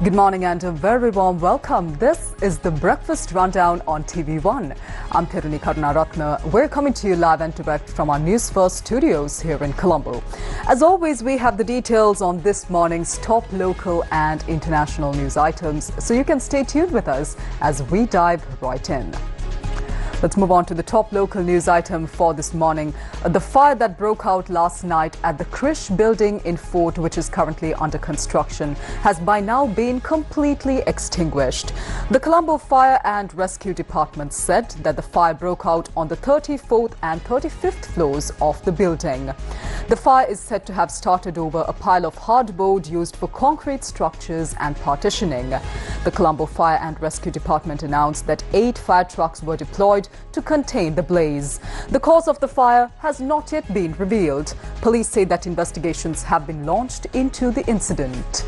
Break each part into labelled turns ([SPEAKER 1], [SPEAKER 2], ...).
[SPEAKER 1] Good morning and a very warm welcome. This is the Breakfast Rundown on TV1. I'm Therunee Karunaratne. We're coming to you live and direct from our Newsfirst studios here in Colombo. As always, we have the details on this morning's top local and international news items, so you can stay tuned with us as we dive right in. Let's move on to the top local news item for this morning. The fire that broke out last night at the Krish building in Fort, which is currently under construction, has by now been completely extinguished. The Colombo Fire and Rescue Department said that the fire broke out on the 34th and 35th floors of the building. The fire is said to have started over a pile of hardboard used for concrete structures and partitioning. The Colombo Fire and Rescue Department announced that 8 fire trucks were deployed to contain the blaze. The cause of the fire has not yet been revealed. Police say that investigations have been launched into the incident.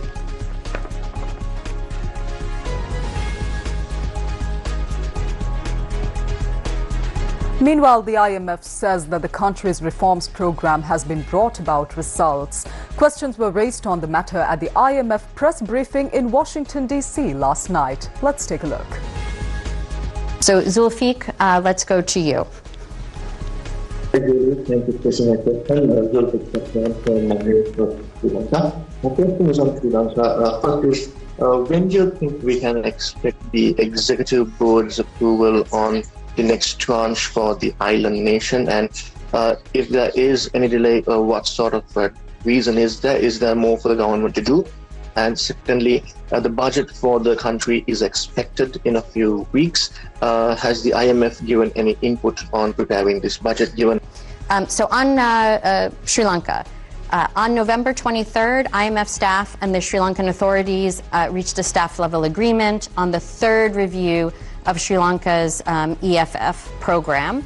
[SPEAKER 1] Meanwhile, the IMF says that the country's reforms program has been brought about results. Questions were raised on the matter at the IMF press briefing in Washington, D.C. last night. Let's take a look.
[SPEAKER 2] So, Zulfiq, let's go to you.
[SPEAKER 3] Thank you for taking my question. Zulfiq from Sri Lanka. My question is on Sri Lanka. First is, when do you think we can expect the executive board's approval on the next tranche for the island nation? And if there is any delay, what sort of reason is there? Is there more for the government to do? And secondly, the budget for the country is expected in a few weeks. Has the IMF given any input on preparing this budget given?
[SPEAKER 2] So on Sri Lanka, on November 23rd, IMF staff and the Sri Lankan authorities reached a staff-level agreement on the third review of Sri Lanka's EFF program.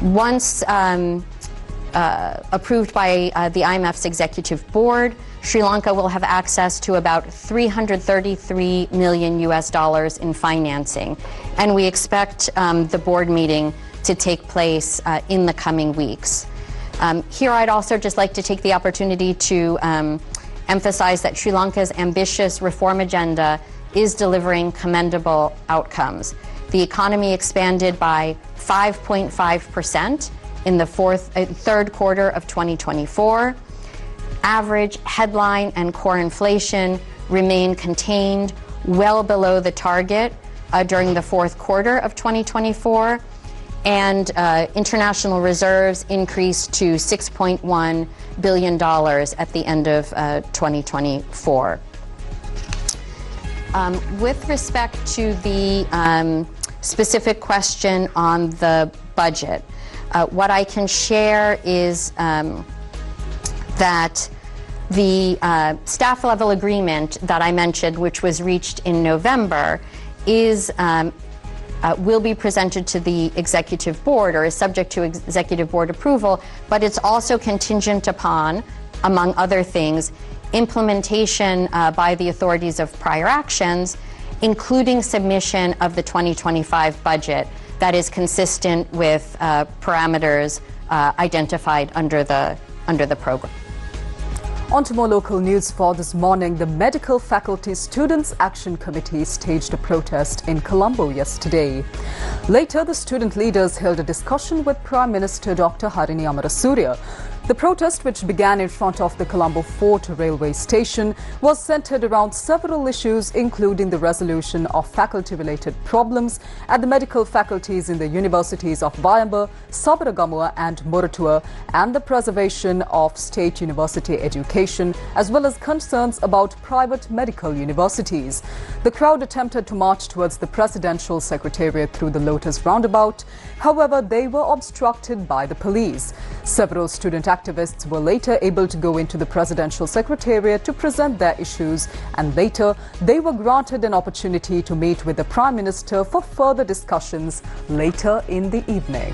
[SPEAKER 2] Once approved by the IMF's executive board, Sri Lanka will have access to about $333 million in financing, and we expect the board meeting to take place in the coming weeks. Here I'd also just like to take the opportunity to emphasize that Sri Lanka's ambitious reform agenda is delivering commendable outcomes. The economy expanded by 5.5% in the third quarter of 2024. Average headline and core inflation remain contained well below the target during the fourth quarter of 2024, and international reserves increased to $6.1 billion at the end of 2024. With respect to the specific question on the budget, what I can share is that the staff-level agreement that I mentioned, which was reached in November, will be presented to the executive board, or is subject to executive board approval, but it's also contingent upon, among other things, implementation by the authorities of prior actions, including submission of the 2025 budget that is consistent with parameters identified under the program.
[SPEAKER 1] On to more local news for this morning. The Medical Faculty Students' Action Committee staged a protest in Colombo yesterday. Later, the student leaders held a discussion with Prime Minister Dr. Harini Amarasuriya. The protest, which began in front of the Colombo Fort railway station, was centered around several issues, including the resolution of faculty-related problems at the medical faculties in the universities of Wayamba, Sabaragamuwa and Moratuwa, and the preservation of state university education, as well as concerns about private medical universities. The crowd attempted to march towards the presidential secretariat through the Lotus roundabout. However, they were obstructed by the police. Several student activists were later able to go into the presidential secretariat to present their issues, and later they were granted an opportunity to meet with the Prime Minister for further discussions later in the evening.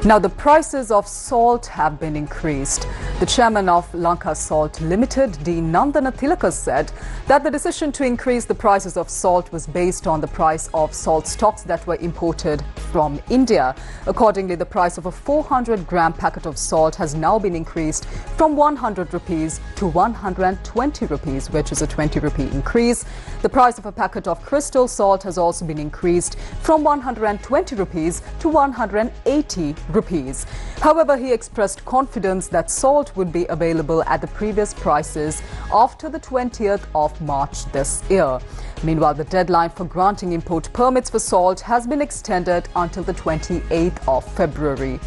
[SPEAKER 1] Now, the prices of salt have been increased. The chairman of Lanka Salt Limited, D. Nandanathilaka, said that the decision to increase the prices of salt was based on the price of salt stocks that were imported from India. Accordingly, the price of a 400-gram packet of salt has now been increased from 100 rupees to 120 rupees, which is a 20 rupee increase. The price of a packet of crystal salt has also been increased from 120 rupees to 180 rupees. However, he expressed confidence that salt would be available at the previous prices after the 20th of March this year. Meanwhile, the deadline for granting import permits for salt has been extended until the 28th of February.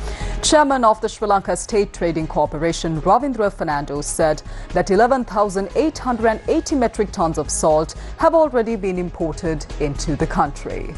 [SPEAKER 1] Chairman of the Sri Lanka State Trading Corporation, Ravindra Fernando, said that 11,880 metric tons of salt have already been imported into the country.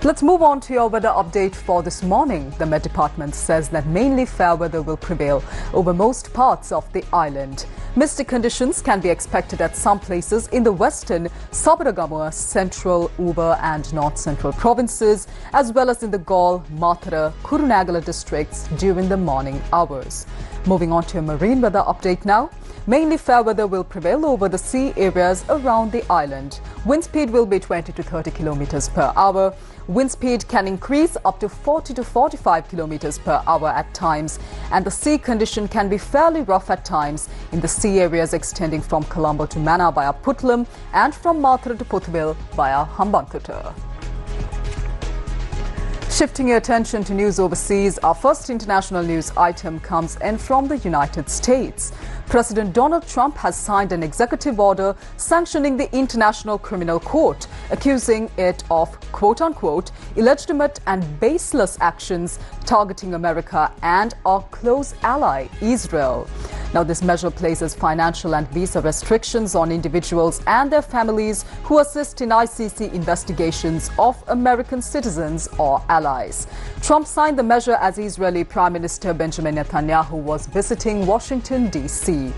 [SPEAKER 1] Let's move on to your weather update for this morning. The Met Department says that mainly fair weather will prevail over most parts of the island. Misty conditions can be expected at some places in the western, Sabaragamuwa, central, Uba and north-central provinces, as well as in the Galle, Mathura, Kurunegala districts during the morning hours. Moving on to a marine weather update now. Mainly fair weather will prevail over the sea areas around the island. Wind speed will be 20 to 30 kilometers per hour. Wind speed can increase up to 40 to 45 kilometers per hour at times, and the sea condition can be fairly rough at times in the sea areas extending from Colombo to Mannar via Puttalam and from Mathura to Puthuville via Hambantota. Shifting your attention to news overseas, our first international news item comes in from the United States. President Donald Trump has signed an executive order sanctioning the International Criminal Court, accusing it of, quote-unquote, illegitimate and baseless actions targeting America and our close ally, Israel. Now, this measure places financial and visa restrictions on individuals and their families who assist in ICC investigations of American citizens or allies. Trump signed the measure as Israeli Prime Minister Benjamin Netanyahu was visiting Washington, D.C.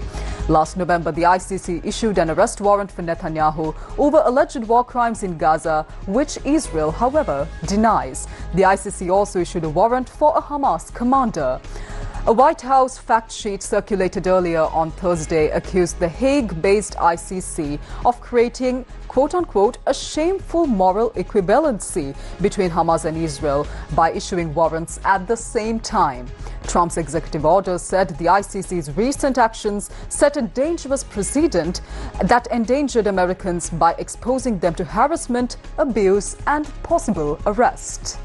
[SPEAKER 1] Last November, the ICC issued an arrest warrant for Netanyahu over alleged war crimes in Gaza, which Israel, however, denies. The ICC also issued a warrant for a Hamas commander. A White House fact sheet circulated earlier on Thursday accused the Hague-based ICC of creating, quote-unquote, a shameful moral equivalency between Hamas and Israel by issuing warrants at the same time. Trump's executive order said the ICC's recent actions set a dangerous precedent that endangered Americans by exposing them to harassment, abuse, and possible arrest.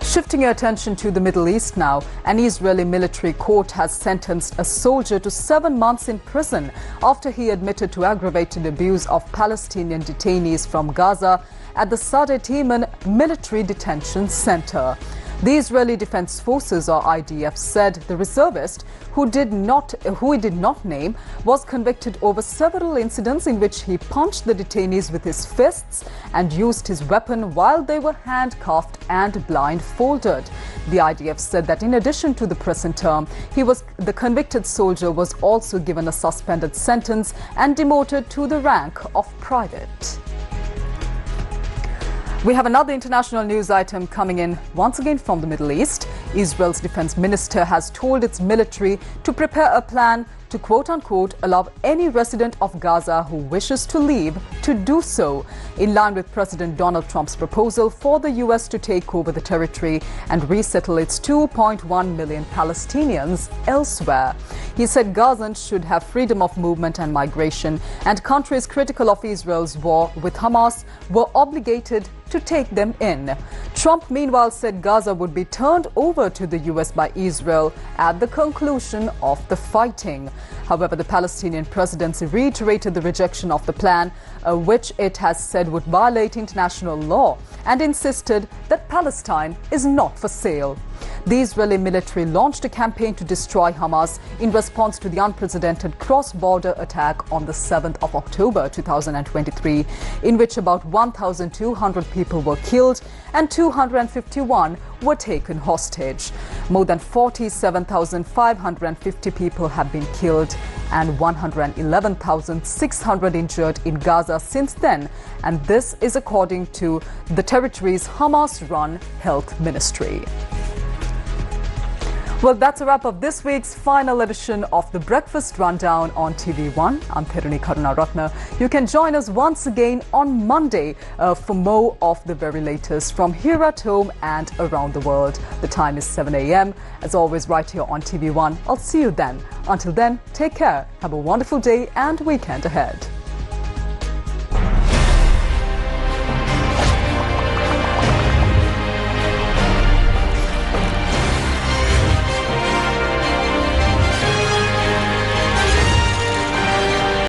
[SPEAKER 1] Shifting your attention to the Middle East now, an Israeli military court has sentenced a soldier to 7 months in prison after he admitted to aggravated abuse of Palestinian detainees from Gaza at the Sadeh Timan Military Detention Center. The Israeli Defense Forces, or IDF, said the reservist, who he did not name, was convicted over several incidents in which he punched the detainees with his fists and used his weapon while they were handcuffed and blindfolded. The IDF said that in addition to the prison term, the convicted soldier was also given a suspended sentence and demoted to the rank of private. We have another international news item coming in once again from the Middle East. Israel's defense minister has told its military to prepare a plan to, quote-unquote, allow any resident of Gaza who wishes to leave to do so, in line with President Donald Trump's proposal for the U.S. to take over the territory and resettle its 2.1 million Palestinians elsewhere. He said Gazans should have freedom of movement and migration, and countries critical of Israel's war with Hamas were obligated to take them in. Trump, meanwhile, said Gaza would be turned over to the U.S. by Israel at the conclusion of the fighting. However, the Palestinian presidency reiterated the rejection of the plan, which it has said would violate international law, and insisted that Palestine is not for sale. The Israeli military launched a campaign to destroy Hamas in response to the unprecedented cross-border attack on the 7th of October 2023, in which about 1,200 people were killed and 251 were taken hostage. More than 47,550 people have been killed and 111,600 injured in Gaza since then, and this is according to the territory's Hamas-run health ministry. Well, that's a wrap of this week's final edition of the Breakfast Rundown on TV1. I'm Therunee Karunaratne. You can join us once again on Monday for more of the very latest from here at home and around the world. The time is 7 a.m. As always, right here on TV1. I'll see you then. Until then, take care. Have a wonderful day and weekend ahead.